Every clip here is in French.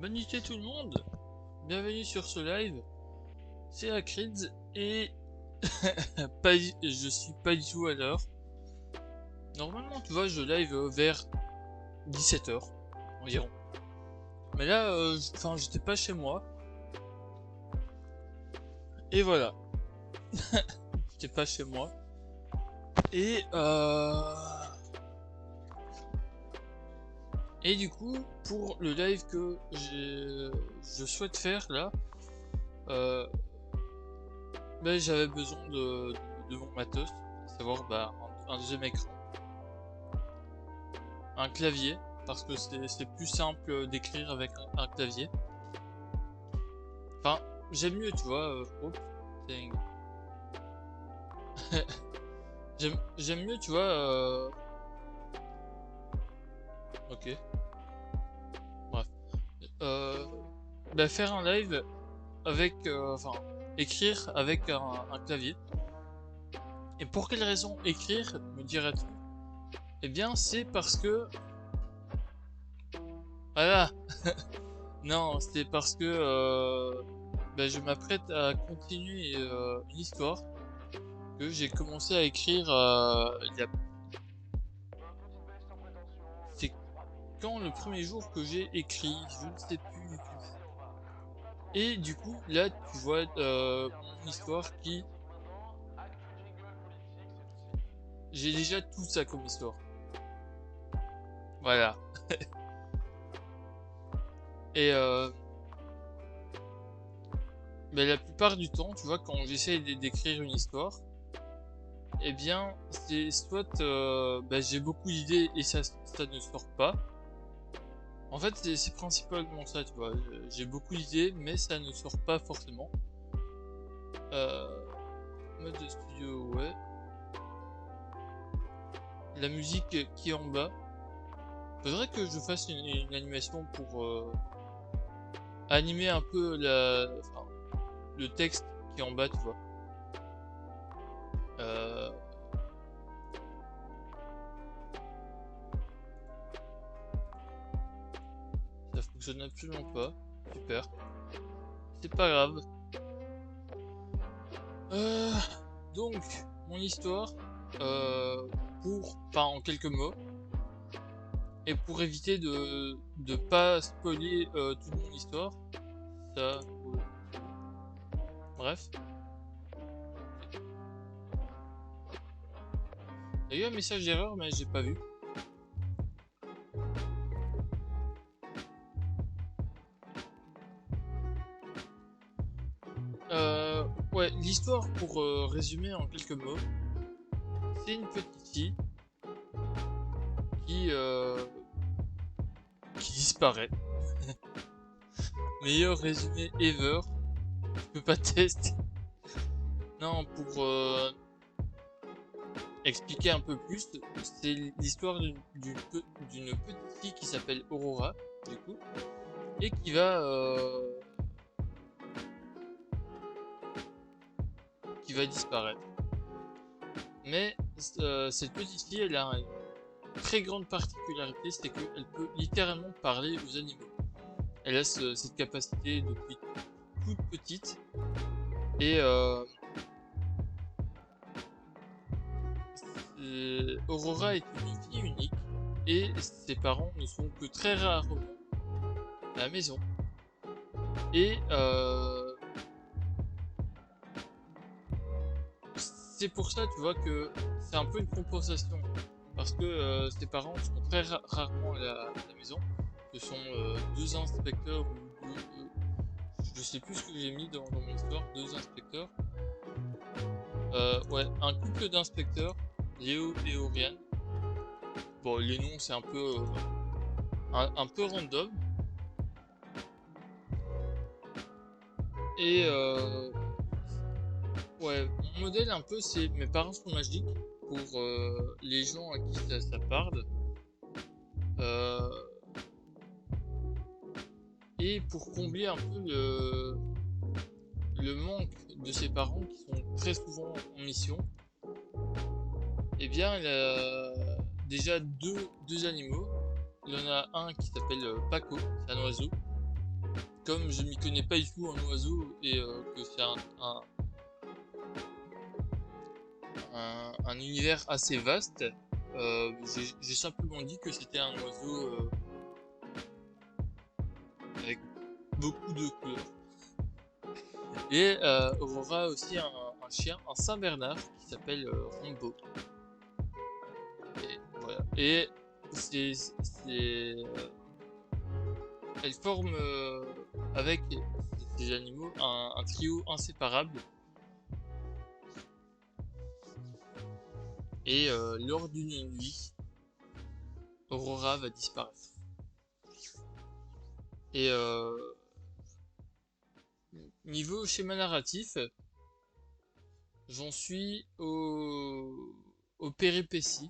Bonne nuit tout le monde, bienvenue sur ce live, c'est Acrids et je suis pas du tout à l'heure. Normalement tu vois je live vers 17h environ. Mais là j'étais pas chez moi. Et voilà. J'étais pas chez moi. Et du coup, pour le live que je souhaite faire là, j'avais besoin de mon matos, à savoir un deuxième écran, un clavier, parce que c'est plus simple d'écrire avec un clavier. Enfin, j'aime mieux, tu vois. J'aime mieux, tu vois. Ok. Bref. Faire un live avec, écrire avec un clavier. Et pour quelle raison écrire, me dirais-tu? Eh bien, c'est parce que... Voilà. Non, c'est parce que je m'apprête à continuer une histoire que j'ai commencé à écrire il y a... C'est quand le premier jour que j'ai écrit, je ne sais plus du tout. Et du coup, là, tu vois mon histoire qui... J'ai déjà tout ça comme histoire. Voilà. Et la plupart du temps, tu vois, quand j'essaie d'écrire une histoire, eh bien, c'est soit j'ai beaucoup d'idées et ça ne sort pas. En fait, c'est principalement ça, tu vois. J'ai beaucoup d'idées, mais ça ne sort pas forcément. Mode de studio, ouais. La musique qui est en bas. Faudrait que je fasse une animation pour animer un peu le texte qui est en bas, tu vois. Ça fonctionne absolument pas. Super. C'est pas grave. Donc, mon histoire, en quelques mots, et pour éviter de pas spoiler toute mon histoire, ça... Bref. Il y a eu un message d'erreur, mais j'ai pas vu. Ouais, l'histoire, pour résumer en quelques mots, c'est une petite fille qui disparaît. Meilleur résumé ever. Je peux pas tester. Non, pour expliquer un peu plus, c'est l'histoire d'une petite fille qui s'appelle Aurora, du coup, et qui va disparaître. Mais cette petite fille, elle a une très grande particularité, c'est qu'elle peut littéralement parler aux animaux. Elle a cette capacité depuis toute petite, et Aurora est une fille unique, et ses parents ne sont que très rarement à la maison. Et c'est pour ça, tu vois, que c'est un peu une compensation. Parce que ses parents sont très rarement à la maison. Ce sont deux inspecteurs ou je sais plus ce que j'ai mis dans mon histoire, deux inspecteurs. Ouais, un couple d'inspecteurs, Léo et Oriane. Bon, les noms c'est un peu random. Et ouais, mon modèle un peu c'est mes parents sont magiques pour les gens à qui ça parle. Et pour combler un peu le manque de ses parents qui sont très souvent en mission, eh bien il a déjà deux animaux. Il y en a un qui s'appelle Paco, c'est un oiseau, comme je m'y connais pas du tout en oiseau et que c'est un univers assez vaste, j'ai simplement dit que c'était un oiseau avec beaucoup de couleurs. Et Aurora a aussi un chien, un Saint-Bernard, qui s'appelle Rambo. Et voilà. Et elle forme avec ces animaux un trio inséparable. Et lors d'une nuit, Aurora va disparaître. Et niveau schéma narratif, j'en suis aux péripéties.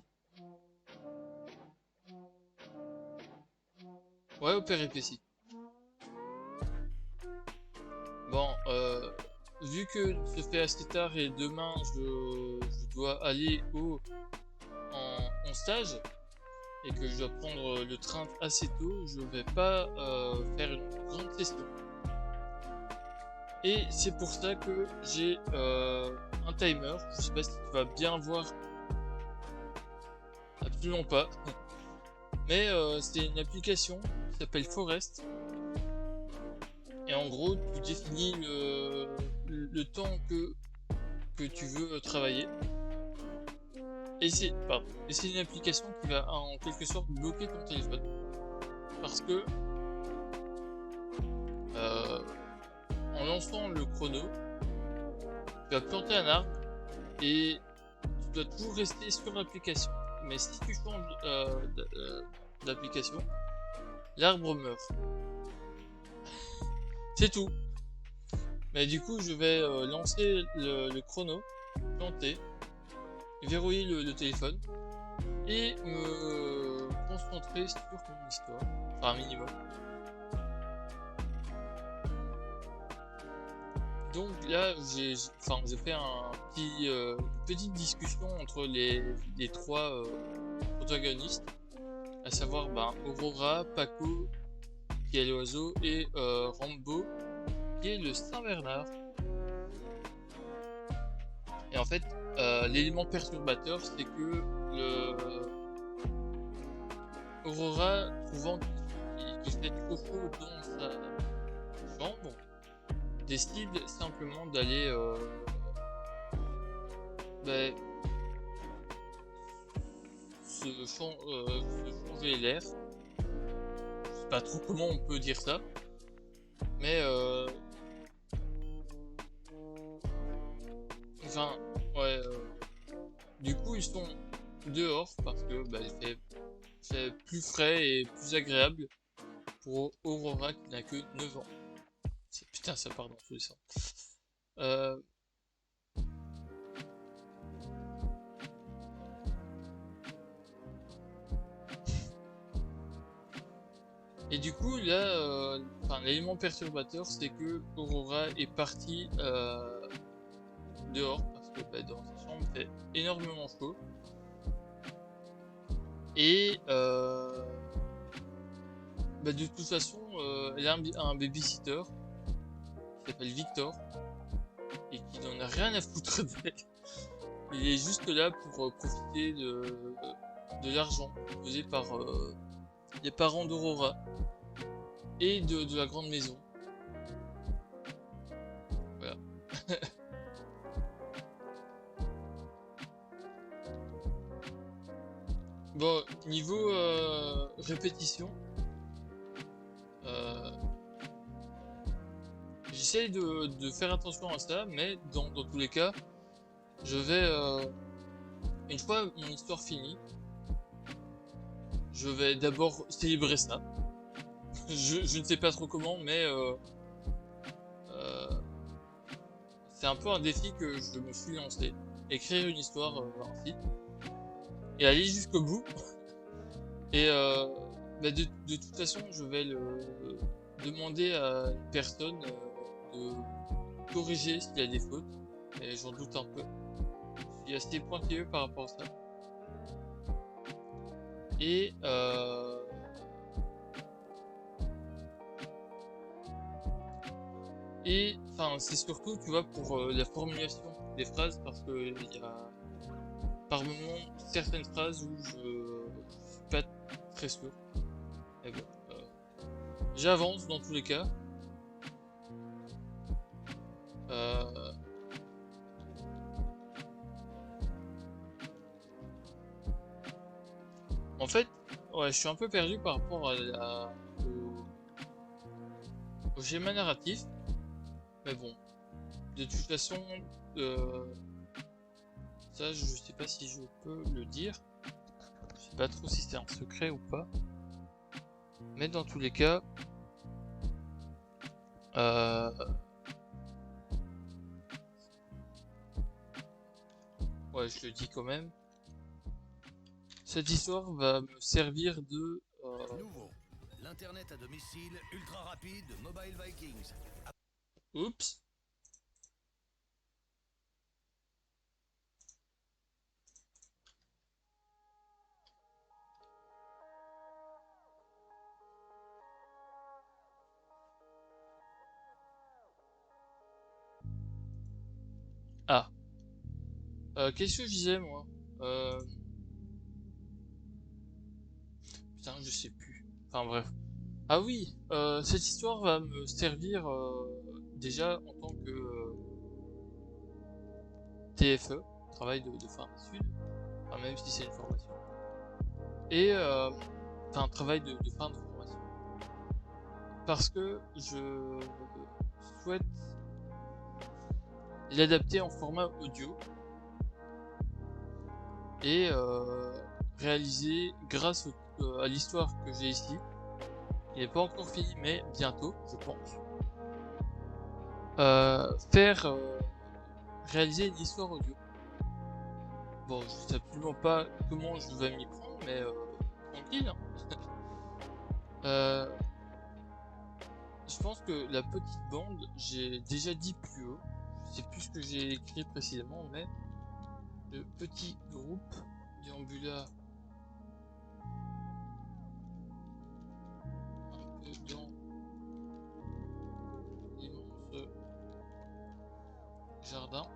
Ouais, aux péripéties. Bon, vu que se fait assez tard et demain je dois aller en stage et que je dois prendre le train assez tôt, je vais pas faire une grande session. Et c'est pour ça que j'ai un timer. Je sais pas si tu vas bien voir. Absolument pas. Mais c'est une application qui s'appelle Forest. Et en gros, tu définis le temps que tu veux travailler. Et c'est une application qui va en quelque sorte bloquer ton téléphone. Parce que en lançant le chrono, tu vas planter un arbre et tu dois toujours rester sur l'application. Mais si tu changes d'application, l'arbre meurt. C'est tout. Mais du coup, je vais lancer le chrono, planter, verrouiller le téléphone et me concentrer sur mon histoire. Enfin, un minimum. Donc là, j'ai fait une petite discussion entre les trois protagonistes, à savoir Aurora, Paco, qui est l'oiseau, et Rambo, qui est le Saint-Bernard. Et en fait, l'élément perturbateur, c'est que Aurora, trouvant qu'il fait trop chaud dans sa chambre, décide simplement d'aller se changer l'air. Je sais pas trop comment on peut dire ça, mais enfin ouais. Du coup, ils sont dehors parce que il fait plus frais et plus agréable pour Aurora qui n'a que 9 ans. Putain, ça part dans tous les sens. Et du coup, là, l'élément perturbateur, c'est que Aurora est partie dehors parce que dans sa chambre, il fait énormément chaud. Et de toute façon, elle a un babysitter qui s'appelle Victor et qui n'en a rien à foutre d'elle. Il est juste là pour profiter de l'argent posé par les parents d'Aurora et de la grande maison. Voilà. Bon, niveau répétition, j'essaye de faire attention à ça, mais dans tous les cas, je vais, une fois mon histoire finie, je vais d'abord célébrer ça. Je ne sais pas trop comment, mais c'est un peu un défi que je me suis lancé. Écrire une histoire ainsi. Et aller jusqu'au bout. Et de toute façon, je vais demander à une personne de corriger s'il y a des fautes. Et j'en doute un peu. Je suis assez pointilleux par rapport à ça. Et Et enfin, c'est surtout, tu vois, pour la formulation des phrases, parce que il y a par moment certaines phrases où je suis pas très sûr. Mais bon, j'avance dans tous les cas. Euh, En fait, ouais, je suis un peu perdu par rapport au schéma narratif. Mais bon, de toute façon, euh, ça, je sais pas si je peux le dire. Je sais pas trop si c'est un secret ou pas. Mais dans tous les cas, euh, ouais, je le dis quand même. Cette histoire va me servir de... Nouveau. L'Internet à domicile ultra rapide de Mobile Vikings. Oups. Ah. Qu'est-ce que je disais, moi? Putain, je sais plus. Enfin bref. Ah oui, cette histoire va me servir déjà en tant que TFE, travail de fin d'études, enfin, même si c'est une formation, et enfin travail de fin de formation, parce que je souhaite l'adapter en format audio et réaliser grâce à l'histoire que j'ai ici. Il n'est pas encore fini, mais bientôt, je pense. Faire réaliser une histoire audio. Bon, je sais absolument pas comment je vais m'y prendre, mais tranquille. Hein. Euh, je pense que la petite bande, j'ai déjà dit plus haut. Je sais plus ce que j'ai écrit précisément, mais le petit groupe déambula un peu dans l'immense jardin.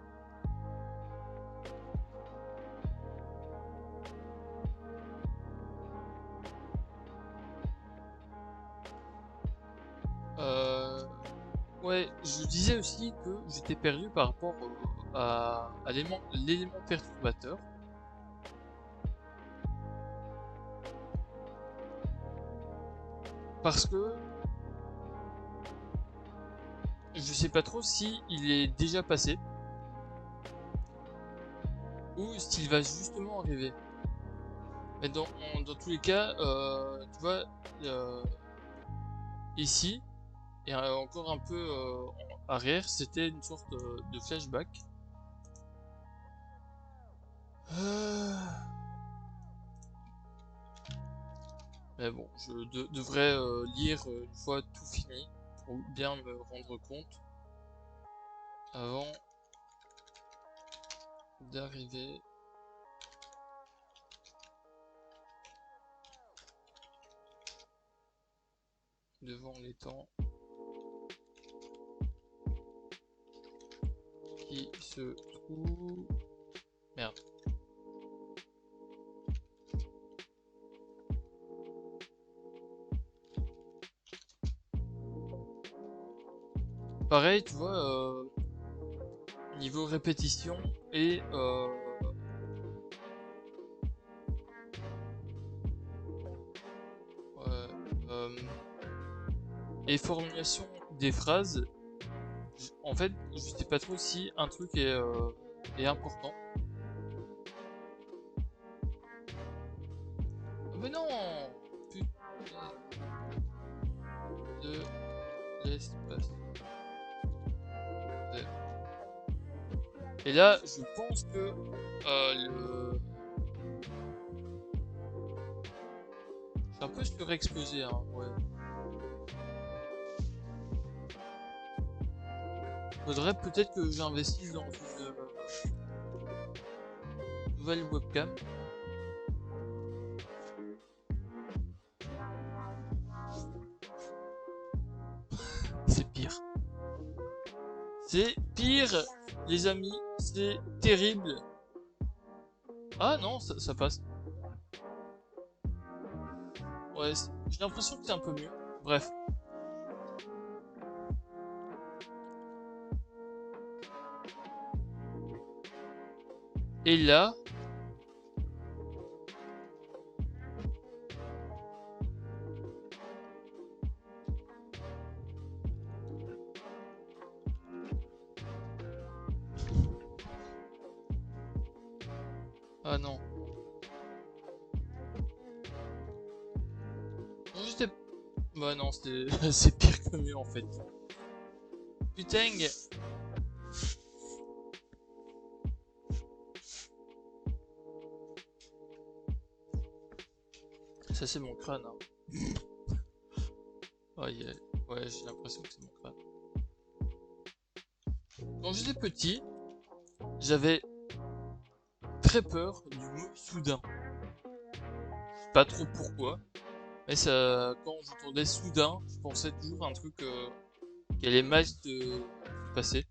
Ouais, je disais aussi que j'étais perdu par rapport à l'élément perturbateur. Parce que je sais pas trop si il est déjà passé ou s'il va justement arriver. Mais dans tous les cas, tu vois, euh, ici, et encore un peu en arrière, c'était une sorte de flashback. Euh, Mais bon, je devrais lire une fois tout fini pour bien me rendre compte avant d'arriver devant l'étang qui se trouve... Merde. Pareil, tu vois, niveau répétition et ouais, euh, et formulation des phrases, en fait, je sais pas trop si un truc est important. Mais non! Putain de l'espace. Et là, je pense que le... C'est un peu surexposé, hein, ouais. Faudrait peut-être que j'investisse dans une nouvelle webcam. C'est pire. C'est pire, les amis, c'est terrible. Ah non, ça passe. Ouais, j'ai l'impression que c'est un peu mieux. Bref. Et là... Ah non. J'étais... Bah non, c'est pire que mieux en fait. Putain. Ça c'est mon crâne. Hein. Ouais, ouais j'ai l'impression que c'est mon crâne. Quand j'étais petit, j'avais très peur du mot soudain. Pas trop pourquoi. Mais ça, quand j'entendais soudain, je pensais toujours à un truc qui allait mal se passer.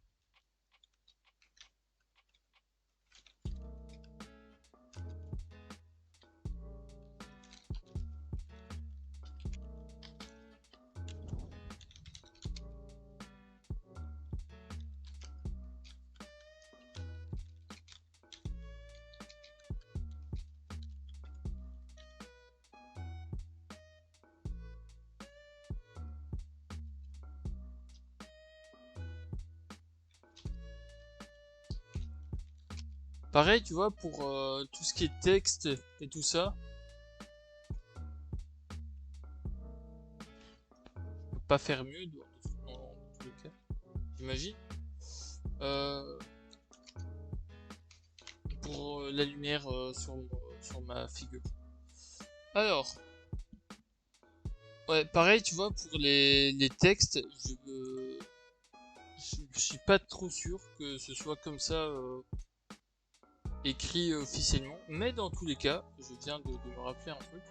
Pareil, tu vois, pour tout ce qui est texte et tout ça, je peux pas faire mieux dans tous les cas, j'imagine. Pour la lumière sur ma figure. Alors, ouais, pareil, tu vois, pour les textes, je suis pas trop sûr que ce soit comme ça écrit officiellement, mais dans tous les cas, je viens de me rappeler un truc.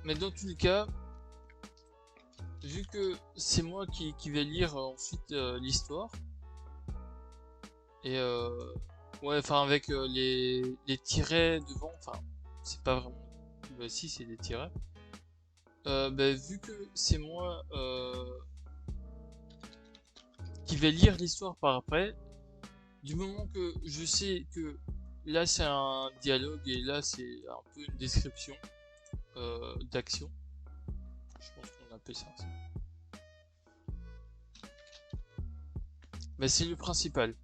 Mais dans tous les cas, vu que c'est moi qui vais lire ensuite l'histoire, et ouais, enfin avec les tirets devant, enfin c'est pas vraiment, bah si c'est des tirets. Bah, vu que c'est moi qui vais lire l'histoire par après, du moment que je sais que là c'est un dialogue et là c'est un peu une description d'action, je pense qu'on appelle ça. Mais c'est le principal.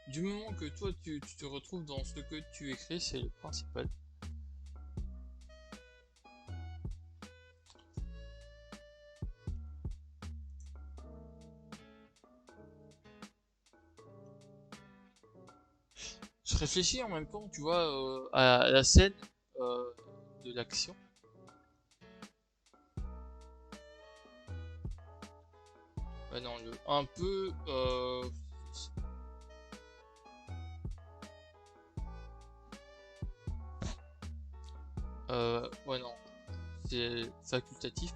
Du moment que toi tu te retrouves dans ce que tu écris, c'est le principal. Je réfléchis en même temps, tu vois, à la scène de l'action. Ouais, non, un peu... ouais, non, c'est facultatif.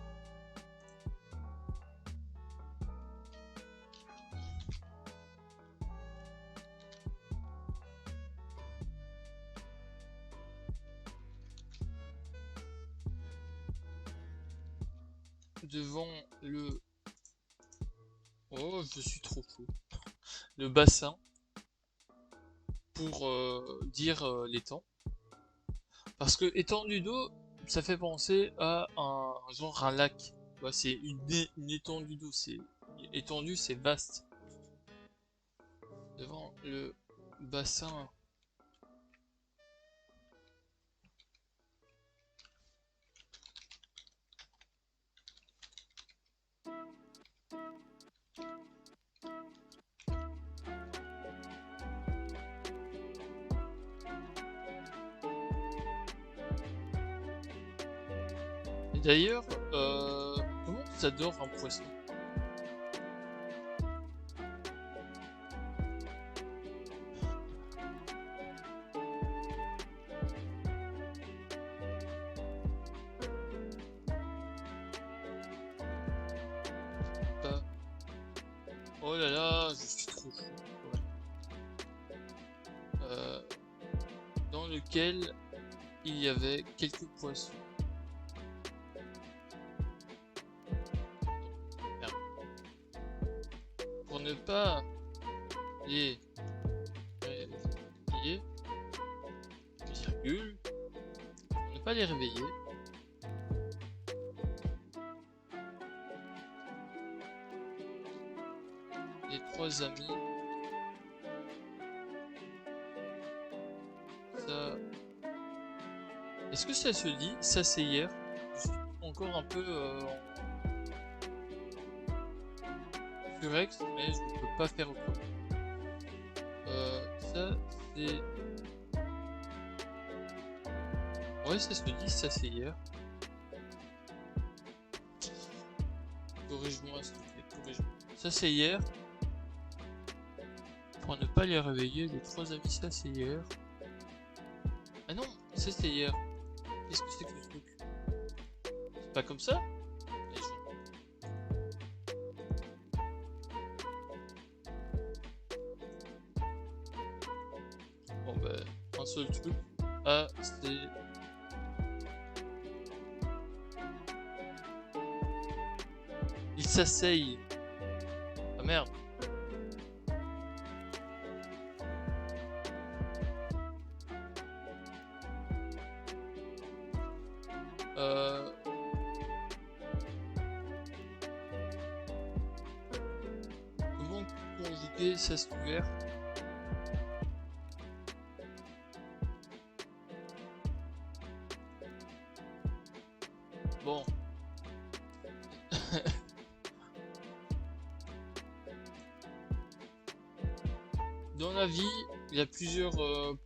Devant le... Oh, je suis trop fou. Le bassin. Pour dire les temps. Parce que étendue d'eau, ça fait penser à un genre un lac. C'est une étendue d'eau. C'est étendue, c'est vaste. Devant le bassin. Et d'ailleurs, comment tu adores un poisson? Oh là là, je suis trop chaud. Ouais. Dans lequel il y avait quelques poissons. Merde. Pour ne pas les réveiller, virgule, pour ne pas les réveiller, les trois amis, ça... Est-ce que ça se dit? Ça c'est hier. Je suis encore un peu Furex, mais je ne peux pas faire autrement. Ça c'est... Ouais, ça se dit, ça c'est hier. Corrige-moi s'il te plaît, corrige-moi. Ça c'est hier. Pour ne pas les réveiller, les trois amis, ça c'est hier. Ah non, ça c'est hier. Qu'est-ce que c'est que ce truc? C'est pas comme ça? Les gens. Bon bah, un seul truc. Ah, c'est... Il s'asseye. Ah merde. Comment conjuguer ça se ouvert? Bon. Dans la vie, il y a plusieurs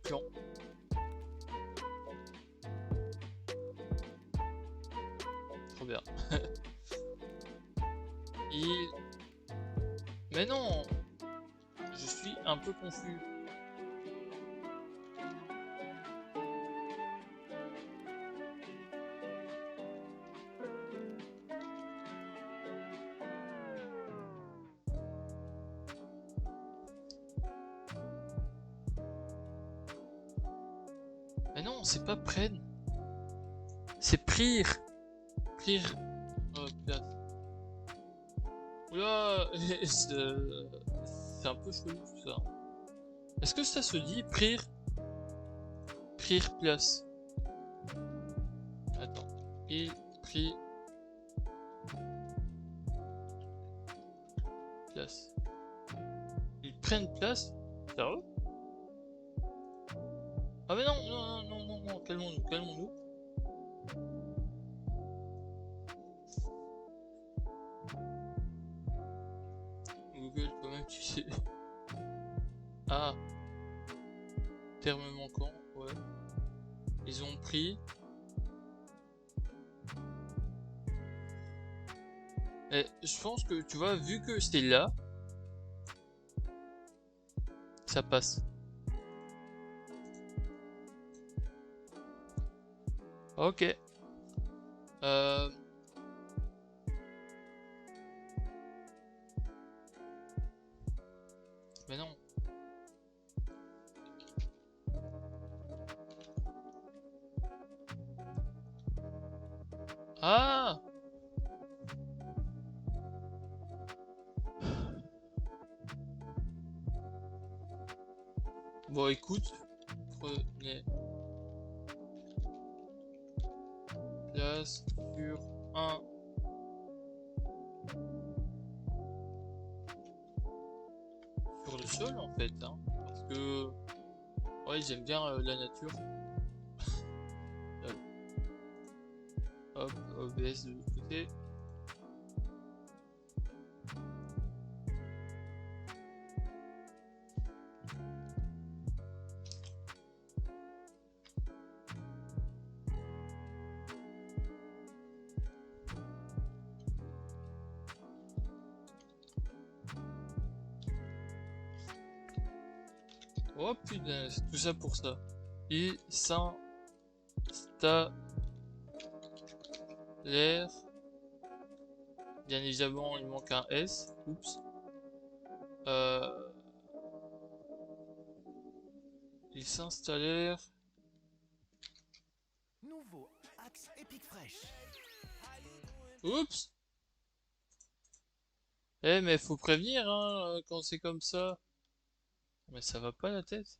plans. Trop bien. Mais non, je suis un peu confus. Mais non, c'est pas prenne. C'est prir. Prir. Place. Oula, c'est un peu chelou ça. Est-ce que ça se dit prir? Prir place. Attends. Il prit place. Ils prennent place? Sérieux? Ah mais non, non, non, non, non, calmons-nous, calmons-nous. Google quand même, tu sais. Ah. Terme manquant, ouais. Ils ont pris. Et je pense que, tu vois, vu que c'est là, ça passe. Ok. Mais non. Ah! Bon, écoute. Prenez place sur un. Sur le sol en fait, hein, parce que ouais, j'aime bien la nature. Hop, OBS de l'autre côté. Oh putain, c'est tout ça pour ça. Il s'installe. L'air. Bien évidemment, il manque un S. Oups. Euh, ils s'installèrent. Nouveau axe épique fraîche. Oups! Eh, mais faut prévenir, hein, quand c'est comme ça. Mais ça va pas la tête.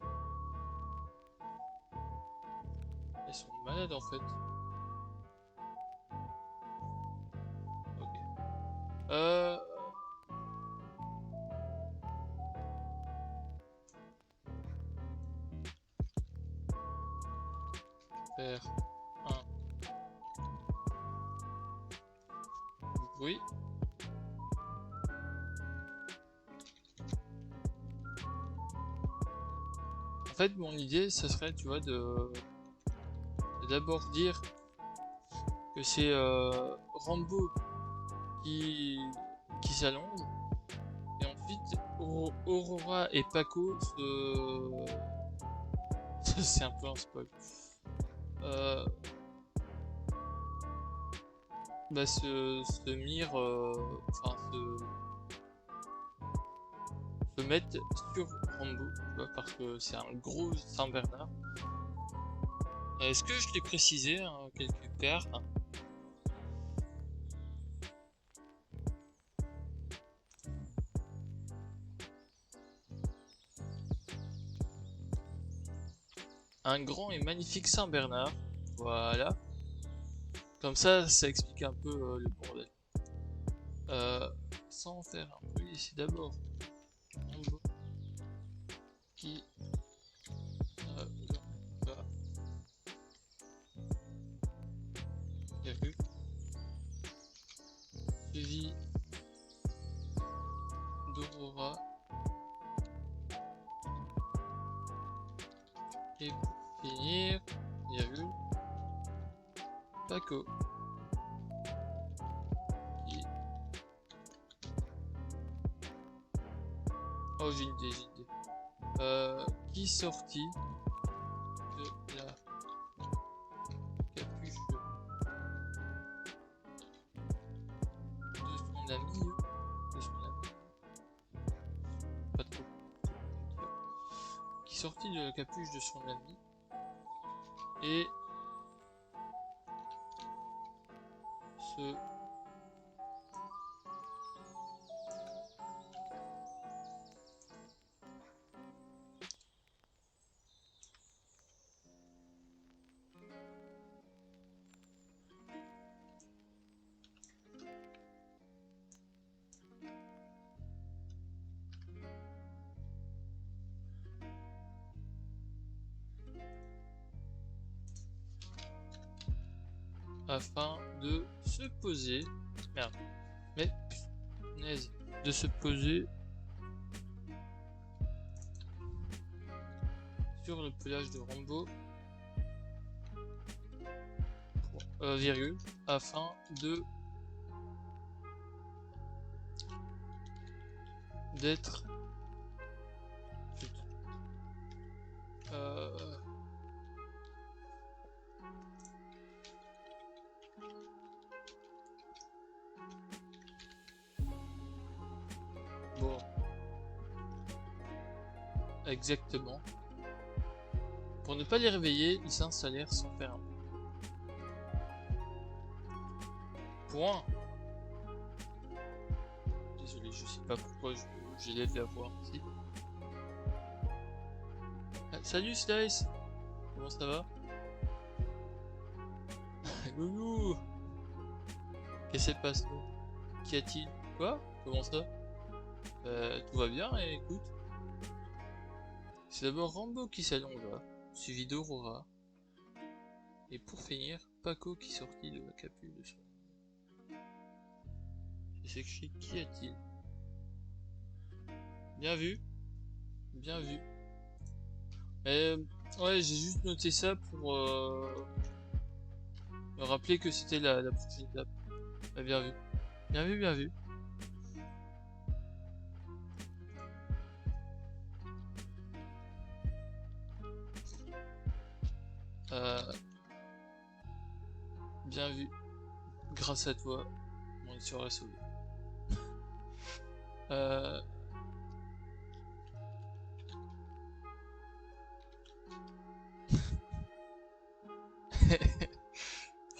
Elles sont malades en fait. Ok. Faire un bruit. En fait, mon idée, ça serait, tu vois, de d'abord dire que c'est Rambo qui s'allonge, et ensuite Aurora et Paco se... c'est un peu un spoil. Euh, bah se mire, enfin se mettre sur Rambo, tu vois, parce que c'est un gros Saint-Bernard. Est-ce que je l'ai précisé hein, quelque part? Un grand et magnifique Saint-Bernard. Voilà. Comme ça explique un peu le bordel. Sans faire un peu ici d'abord. Rambo qui va virgule suivi d'Aurora et pour finir virgule Paco qui... Oh j'ai une idée, qui sortit de la capuche de son ami, pas trop, qui sortit de la capuche de son ami et se afin de se poser, merde, mais punaise, de se poser sur le pelage de Rambo, virgule, afin de d'être bon, exactement. Pour ne pas les réveiller, ils s'installèrent sans faire un point. Désolé, je sais pas pourquoi j'élève la voix ici. Ah, salut Slice, comment ça va? Loulou, qu'est-ce qui se passe là? Qu'y a-t-il? Quoi? Comment ça? Tout va bien, et écoute. C'est d'abord Rambo qui s'allonge là, suivi d'Aurora. Et pour finir, Paco qui sortit de la capuche de son... Il s'écrit qu'y a-t-il? Bien vu. Bien vu. Ouais, j'ai juste noté ça pour me rappeler que c'était la prochaine étape. Ah, bien vu. Bien vu, bien vu. Bien vu. Grâce à toi, mon histoire est sauvée.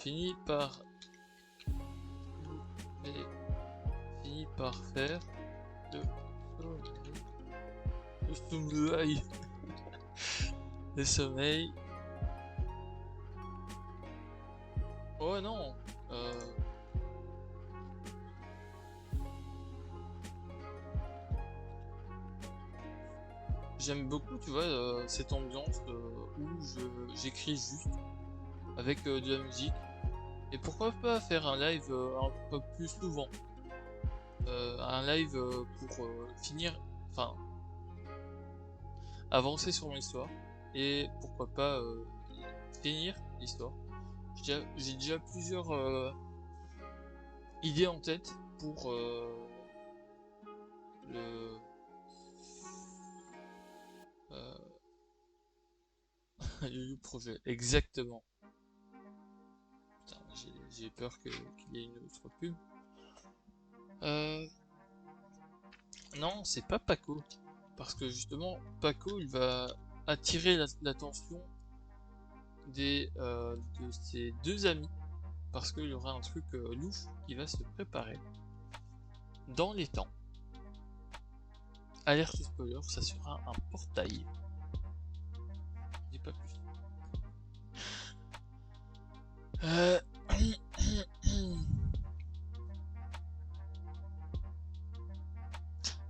finit par faire le sommeil. Le sommeil. Oh non. J'aime beaucoup, tu vois, cette ambiance où j'écris juste avec de la musique. Et pourquoi pas faire un live un peu plus souvent. Un live pour finir, enfin, avancer sur mon histoire. Et pourquoi pas finir l'histoire. J'ai déjà plusieurs idées en tête pour le le projet. Exactement. Putain, j'ai peur qu'il y ait une autre pub. Non, c'est pas Paco. Parce que justement, Paco, il va attirer l'attention de ses deux amis. Parce qu'il y aura un truc louche qui va se préparer. Dans les temps. Alerte spoiler, ça sera un portail. Je dis pas plus.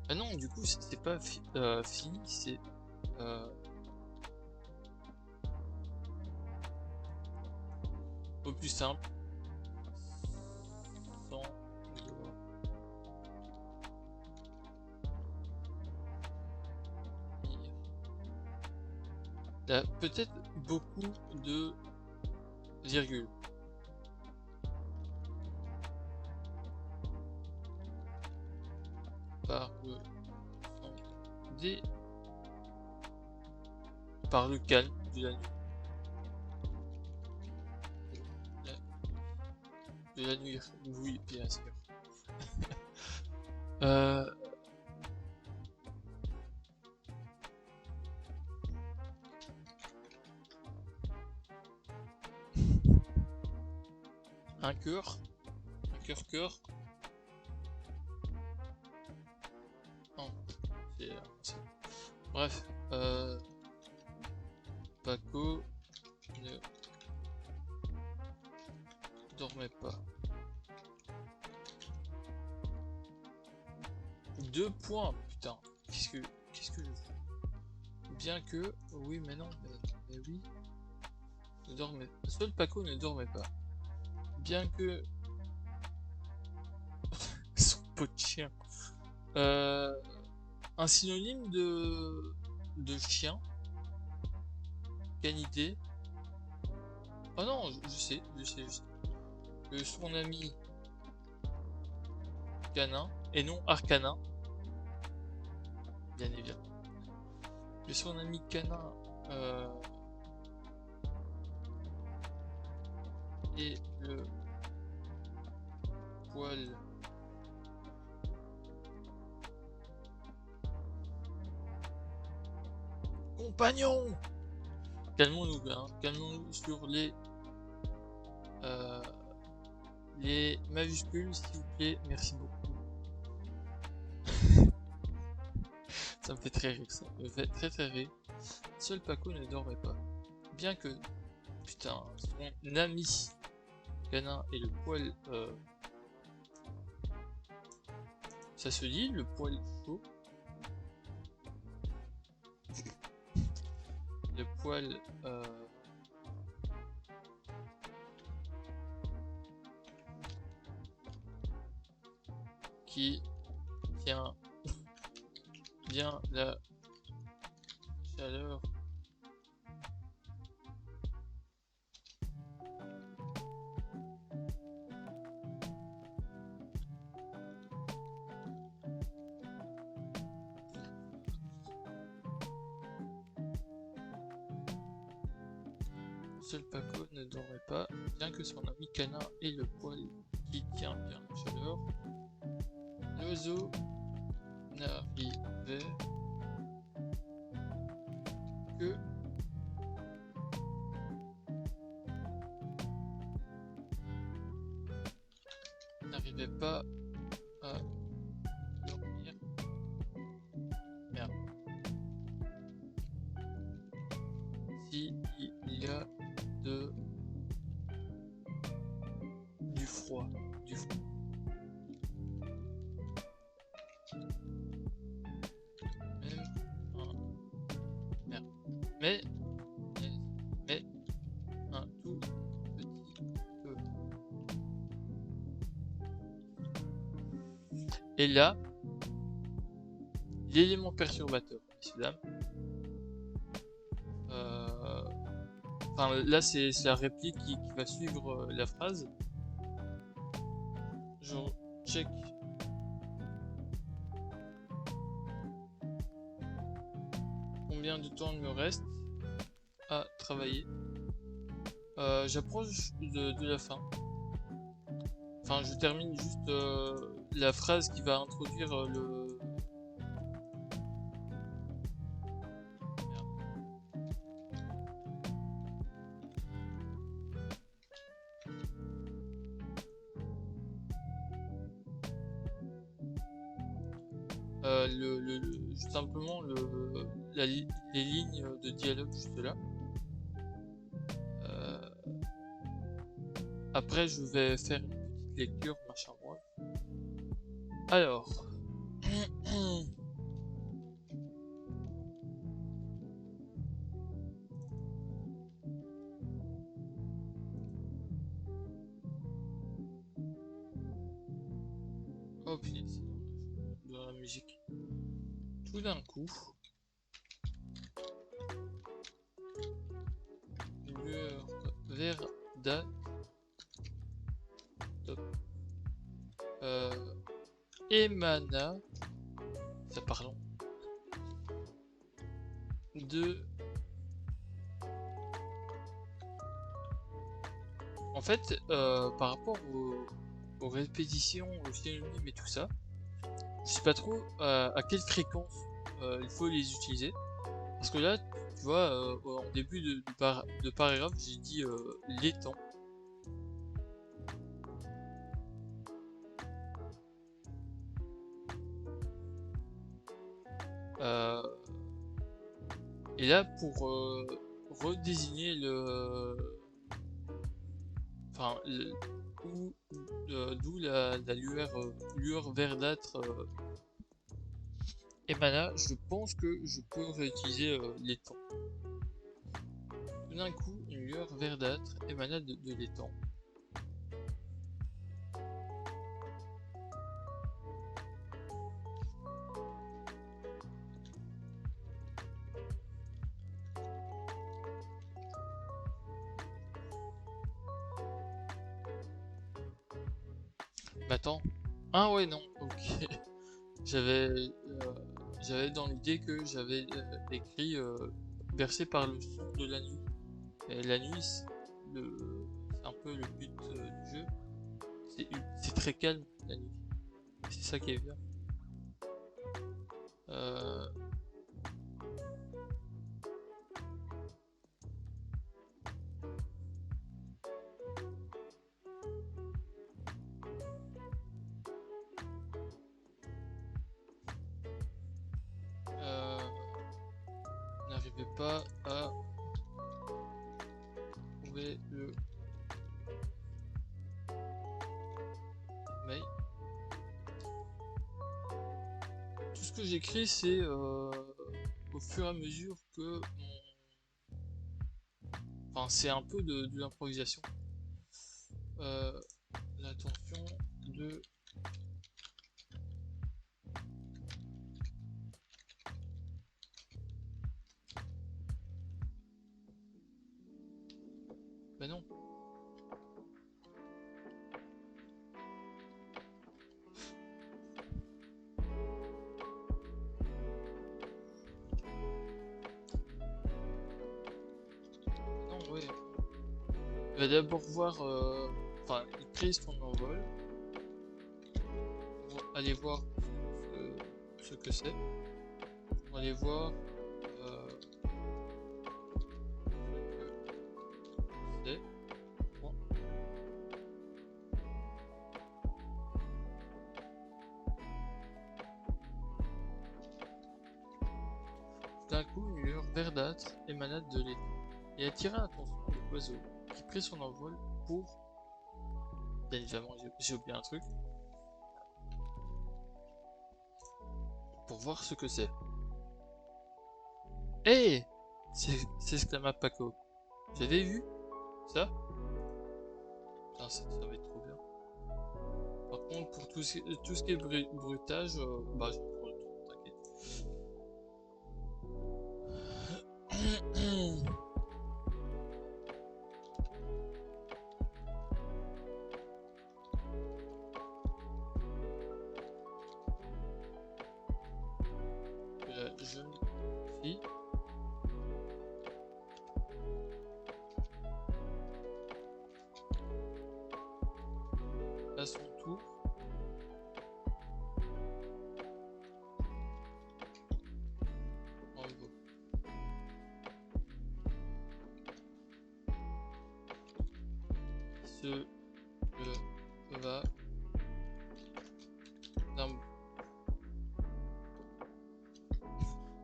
Ah non, du coup, c'était pas fini, c'est... au plus simple. Sans... Il y a peut-être beaucoup de virgules. Par le calme de la nuit. De la nuit, oui, bien sûr. Un cœur. Non, c'est... Bref, Paco ne dormait pas. 2 points, putain. Qu'est-ce que je fais? Bien que... Oui, mais non, mais oui. Ne dormait... Seul Paco ne dormait pas. Bien que... Son pot de chien. Un synonyme de chien. Canidé. Oh non, je sais. Que son ami canin, et non arcanin. Bien évidemment. Que son ami canin et le poil compagnon. Calmons-nous, hein. Calmons-nous sur les majuscules, s'il vous plaît. Merci beaucoup. Ça me fait très rire, ça me fait très rire. Seul Paco ne dormait pas. Bien que, putain, son ami canin et le poil... ça se dit, le poil chaud. Le poil... qui tient bien la chaleur seul Paco ne dormait pas, bien que son ami canin ait le poil qui tient bien la chaleur. L'oiseau n'arrivait que n'arrivais pas à dormir. Merde. Si il y a du froid. Même merde. Mais un tout petit peu. Et là, l'élément perturbateur, messieurs dames. Enfin, là, c'est la réplique qui va suivre la phrase. Je check. Combien de temps il me reste à travailler. J'approche de la fin. Enfin, je termine juste la phrase qui va introduire simplement les lignes de dialogue juste là. Après, je vais faire une petite lecture, machin moi. Alors. Oh putain, c'est dans la musique. Tout d'un coup, une lueur verdâtre. Top. Émana. Ça, pardon. En fait, par rapport aux répétitions, aux synonymes et tout ça, je sais pas trop à quelle fréquence il faut les utiliser. Parce que là, tu vois, en début de paragraphe, j'ai dit les temps. Et là, pour redésigner enfin, d'où la lueur verdâtre émana, je pense que je peux réutiliser les temps. Tout d'un coup, une lueur verdâtre émana de l'étang. Attends. Ah ouais, non, ok. J'avais dans l'idée que j'avais écrit bercé par le son de la nuit. Et la nuit, c'est un peu le but du jeu. C'est très calme la nuit. C'est ça qui est bien. N'arrivais pas à trouver le mail. Tout ce que j'écris, c'est au fur et à mesure que enfin, c'est un peu de l'improvisation. L'attention de bah non. Non, ouais. Il va d'abord voir enfin, il crée son envol. On va aller voir ce que c'est. On va aller voir ce que c'est. Bon. D'un coup, une lueur verdâtre émana de l'étang et attira l'attention de l'oiseau, qui prit son envol pour... Bien évidemment, j'ai oublié un truc. Pour voir ce que c'est. Hé! S'exclama Paco. Vous avez vu ça? Putain, ça va être trop bien. Par contre, pour tout ce qui est bruitage, bah j'ai encore le temps, t'inquiète. La jeune fille à son tour en haut. Se va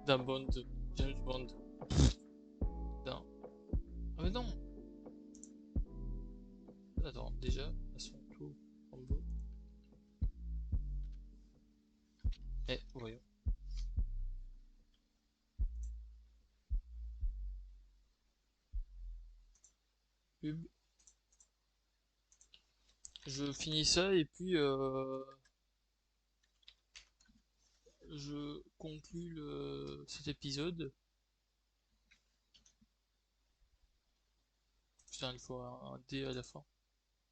d'un Bond, James Bond. D'un... Ah mais non. Attends, déjà, à son tour en haut. Eh, voyons. Pub. Je finis ça et puis je conclus cet épisode. Putain, il faut un D à la fin.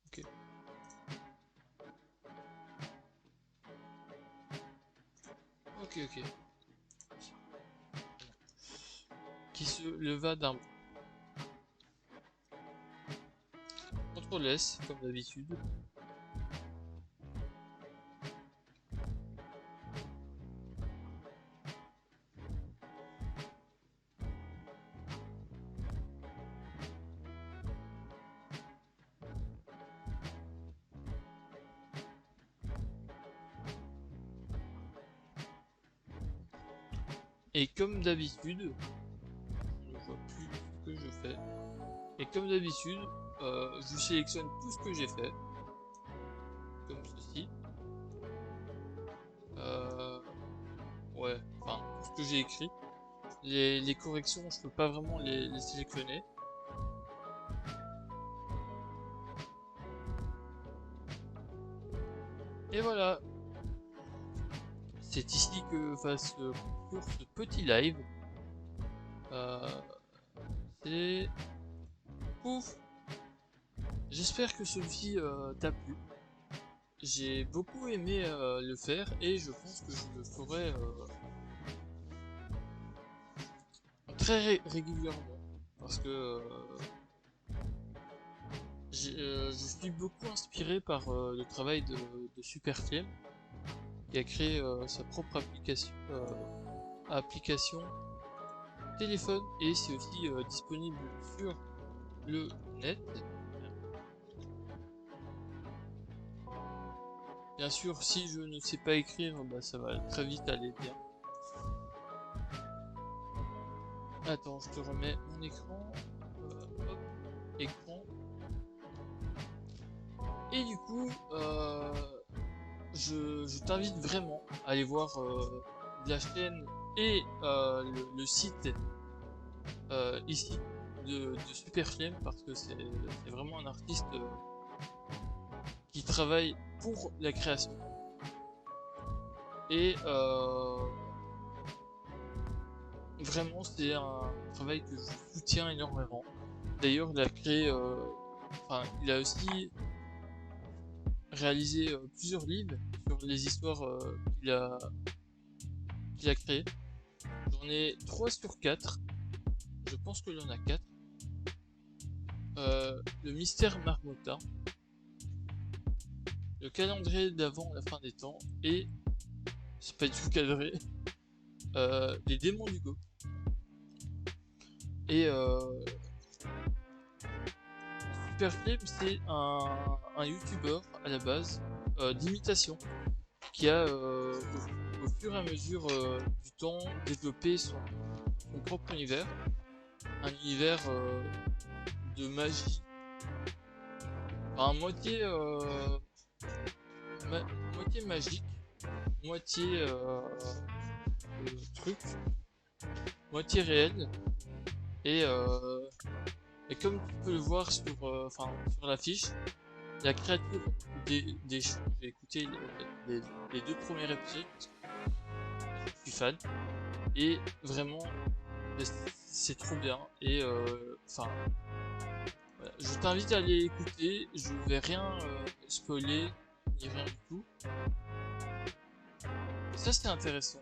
Ok. Ok. Qui se leva d'un bond. CTRL S, comme d'habitude. Et comme d'habitude, je ne vois plus ce que je fais. Et comme d'habitude, je sélectionne tout ce que j'ai fait, comme ceci. Ouais, enfin tout ce que j'ai écrit. Les corrections, je peux pas vraiment les sélectionner. Et voilà. C'est ici que va se conclure ce petit live. C'est... Ouf. J'espère que celui-ci t'a plu. J'ai beaucoup aimé le faire et je pense que je le ferai très régulièrement. Parce que je suis beaucoup inspiré par le travail de Superflame, qui a créé sa propre application téléphone, et c'est aussi disponible sur le net. Bien sûr, si je ne sais pas écrire, bah, ça va très vite aller bien. Attends, je te remets mon écran. Hop, écran. Et du coup, je t'invite vraiment à aller voir la chaîne et le site ici de Superflame, parce que c'est vraiment un artiste qui travaille pour la création. Et vraiment, c'est un travail que je soutiens énormément. D'ailleurs, il a créé, enfin, il a aussi réalisé plusieurs livres sur les histoires qu'il a créées. J'en ai 3 sur 4. Je pense qu'il y en a 4. Le mystère Marmottin, le calendrier d'avant la fin des temps, et c'est pas du tout cadré, les démons du Go. Et Superflame, c'est un youtubeur à la base d'imitation. qui a au fur et à mesure du temps développé son propre univers, un univers de magie, enfin, moitié magique, moitié truc, moitié réel, et comme tu peux le voir sur l'affiche, la créature des choux, j'ai écouté les 2 premiers épisodes parce que je suis fan, et vraiment c'est trop bien, et voilà. Je t'invite à aller écouter, je vais rien spoiler, ni rien du tout. Ça c'était intéressant.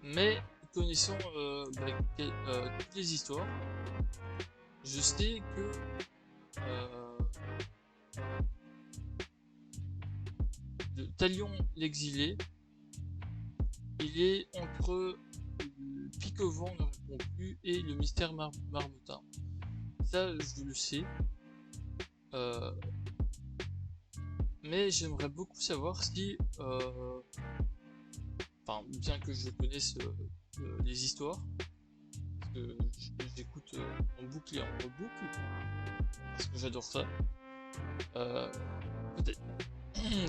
Mais connaissant toutes les histoires, je sais que de Talion l'exilé, il est entre Pic au vent ne répond plus et le mystère marmottin. Ça, je le sais. Mais j'aimerais beaucoup savoir si, bien que je connaisse les histoires, parce que j'écoute en boucle et en reboucle, parce que j'adore ça, peut-être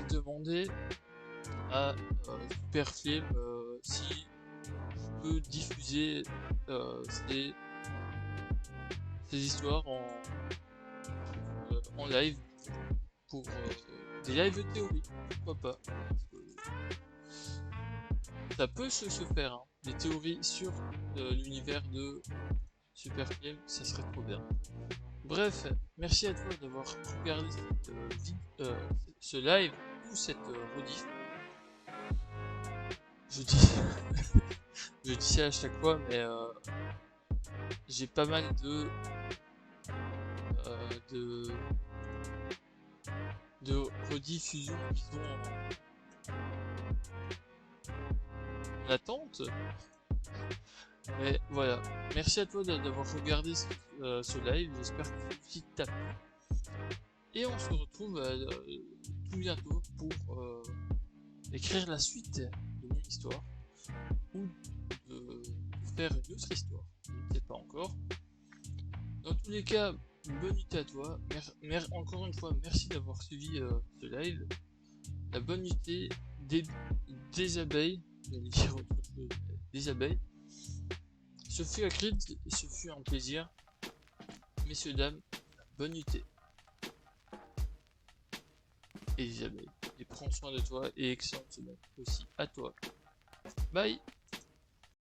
demander à Superfilm si je peux diffuser ces histoires en live pour des live théorie, pourquoi pas, parce que ça peut se faire, hein. Des théories sur l'univers de Superfilm, ça serait trop bien. Bref, merci à toi d'avoir regardé ce live ou cette rediff. Je dis je dis ça à chaque fois, mais j'ai pas mal de rediffusions qui sont en attente. Mais voilà, merci à toi d'avoir regardé ce live, j'espère que celui-ci t'a plu. Et on se retrouve tout bientôt pour écrire la suite de mon histoire, ou de faire une autre histoire, je ne sais pas encore. Dans tous les cas, bonne nuit à toi, encore une fois merci d'avoir suivi ce live. La bonne nuit des abeilles, j'allais dire autre chose, des abeilles. Ce fut Acrid, ce fut un plaisir. Messieurs, dames, bonne nuit. Et les abeilles. Et prends soin de toi et excellente semaine aussi à toi. Bye.